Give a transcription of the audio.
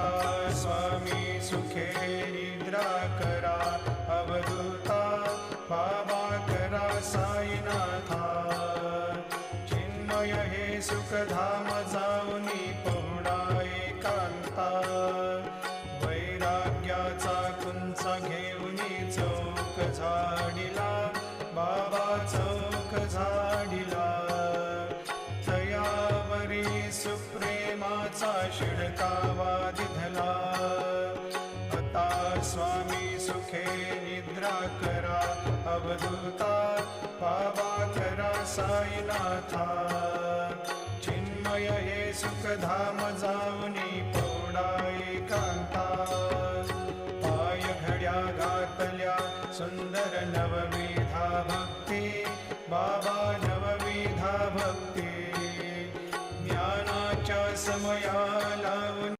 आता स्वामी सुखे निद्रा करा अवधूता बाबा करा साईनाथा चिन्मय हे सुखधाम जाऊनी पहुडा एकांता वैराग्याचा कुंच घेऊनी चौक झाडिला बाबा चौक झाडिला तयावरी सुप्रेमाचा शिडकावा दिधला आता स्वामी सुखे निद्रा करा अवधूता बाबा करा साईनाथा चिन्मय हे सुखधाम जाऊनी